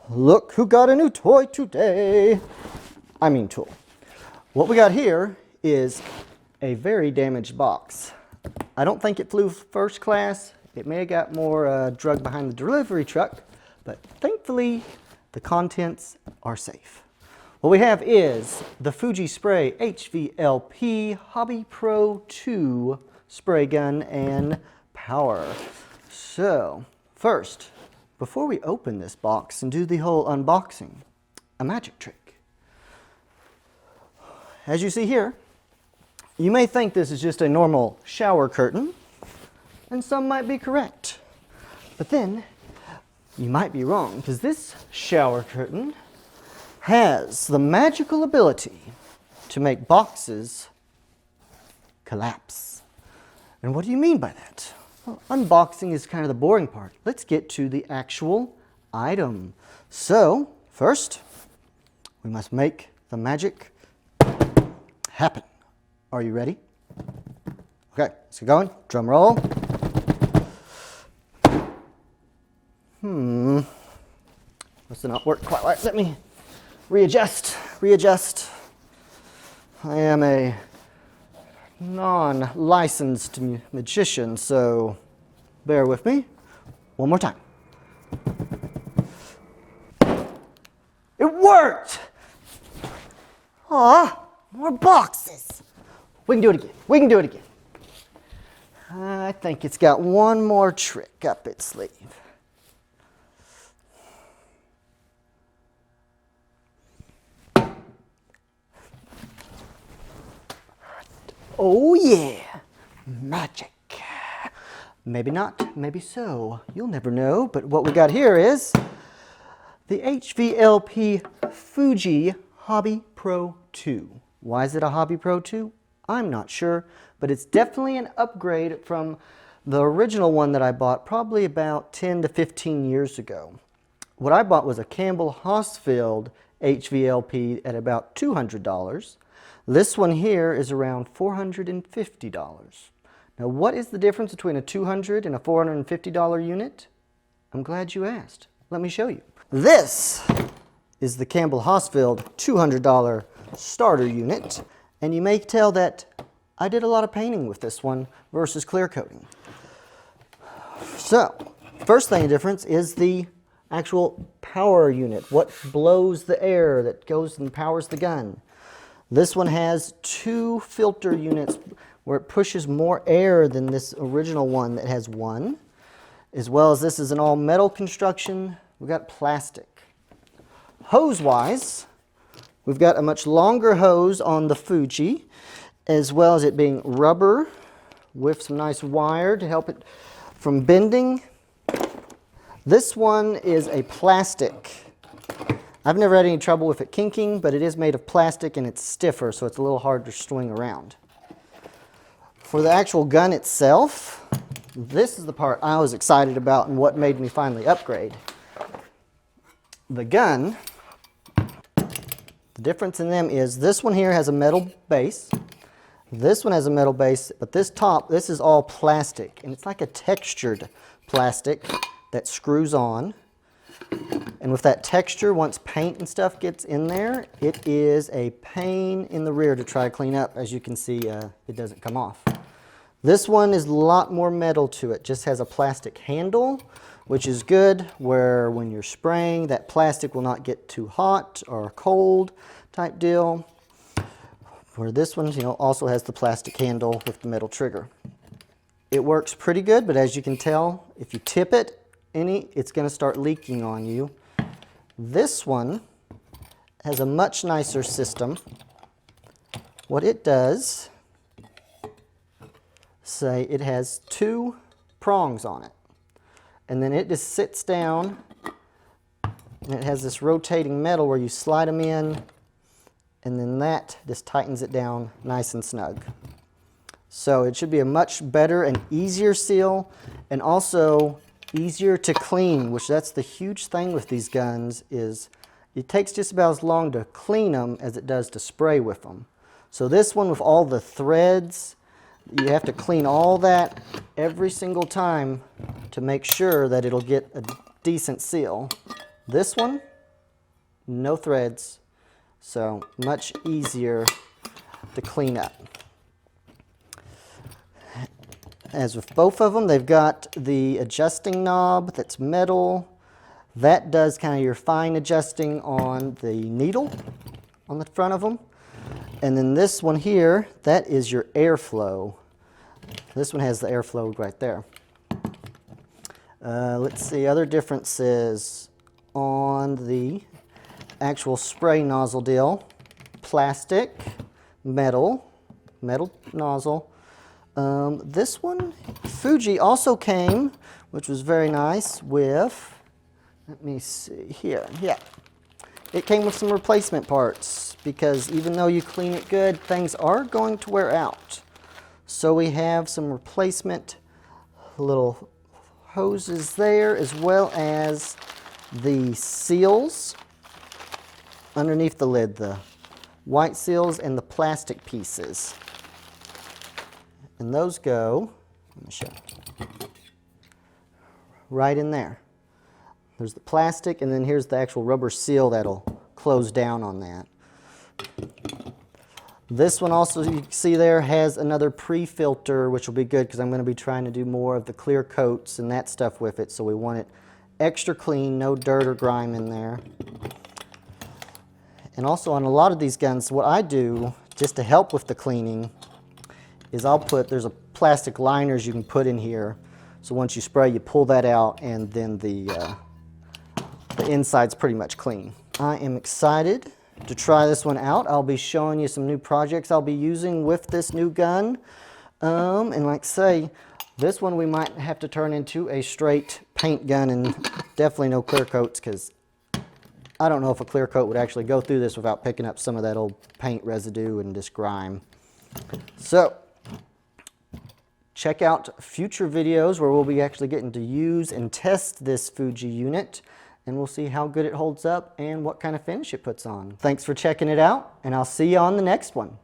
Look who got a new toy today. I mean tool. What we got here is a very damaged box. I don't think it flew first class. It may have got more drug behind the delivery truck, but thankfully the contents are safe. What we have is the Fuji Spray HVLP Hobby-Pro 2 spray gun and power. So first, before we open this box and do the whole unboxing, a magic trick. As you see here, you may think this is just a normal shower curtain, and some might be correct. But then, you might be wrong, because this shower curtain has the magical ability to make boxes collapse. And what do you mean by that? Well, unboxing is kind of the boring part. Let's get to the actual item. So, first, we must make the magic happen. Are you ready? Okay, let's get going. Drum roll. Must have not worked quite right. Let me readjust. I am a non-licensed magician, so bear with me. One more time. It worked! Aw, more boxes. We can do it again. I think it's got one more trick up its sleeve. Oh yeah, magic. Maybe not, maybe so. You'll never know, but what we got here is the HVLP Fuji Hobby-Pro 2. Why is it a Hobby-Pro 2? I'm not sure, but it's definitely an upgrade from the original one that I bought probably about 10 to 15 years ago. What I bought was a Campbell Hausfeld HVLP at about $200. This one here is around $450. Now, what is the difference between a $200 and a $450 unit? I'm glad you asked. Let me show you. This is the Campbell Hausfeld $200 starter unit, and you may tell that I did a lot of painting with this one versus clear coating. So, first thing difference is the actual power unit, what blows the air that goes and powers the gun. This one has two filter units where it pushes more air than this original one that has one. As well as this is an all metal construction, we've got plastic. Hose-wise, we've got a much longer hose on the Fuji, as well as it being rubber with some nice wire to help it from bending. This one is a plastic. I've never had any trouble with it kinking, but it is made of plastic and it's stiffer, so it's a little hard to swing around. For the actual gun itself, this is the part I was excited about and what made me finally upgrade. The gun, the difference in them is this one here has a metal base. This one has a metal base, but this is all plastic, and it's like a textured plastic that screws on. And with that texture, once paint and stuff gets in there, it is a pain in the rear to try to clean up. As you can see, it doesn't come off. This one is a lot more metal to it. Just has a plastic handle, which is good, where when you're spraying, that plastic will not get too hot or cold type deal. Where this one, also has the plastic handle with the metal trigger. It works pretty good, but as you can tell, if you tip it, it's going to start leaking on you. This one has a much nicer system. What it does, say it has two prongs on it, and then it just sits down, and it has this rotating metal where you slide them in, and then that just tightens it down nice and snug. So it should be a much better and easier seal, and also easier to clean, which that's the huge thing with these guns, is it takes just about as long to clean them as it does to spray with them. So this one, with all the threads, you have to clean all that every single time to make sure that it'll get a decent seal. This one, no threads, so much easier to clean up. As with both of them, they've got the adjusting knob that's metal. That does kind of your fine adjusting on the needle on the front of them. And then this one here, that is your airflow. This one has the airflow right there. Let's see, other differences on the actual spray nozzle deal. Plastic, metal nozzle. This one, Fuji also came, which was very nice, with, let me see here, yeah. It came with some replacement parts because even though you clean it good, things are going to wear out. So we have some replacement little hoses there, as well as the seals underneath the lid, the white seals and the plastic pieces. And those go, let me show you, right in there. There's the plastic, and then here's the actual rubber seal that'll close down on that. This one also, you can see there, has another pre-filter, which will be good because I'm going to be trying to do more of the clear coats and that stuff with it, so we want it extra clean, no dirt or grime in there. And also on a lot of these guns, what I do, just to help with the cleaning, is there's a plastic liners you can put in here, so once you spray, you pull that out, and then the inside's pretty much clean. I am excited to try this one out. I'll be showing you some new projects I'll be using with this new gun. And like I say, this one we might have to turn into a straight paint gun, and definitely no clear coats, because I don't know if a clear coat would actually go through this without picking up some of that old paint residue and just grime. So, check out future videos where we'll be actually getting to use and test this Fuji unit, and we'll see how good it holds up and what kind of finish it puts on. Thanks for checking it out, and I'll see you on the next one.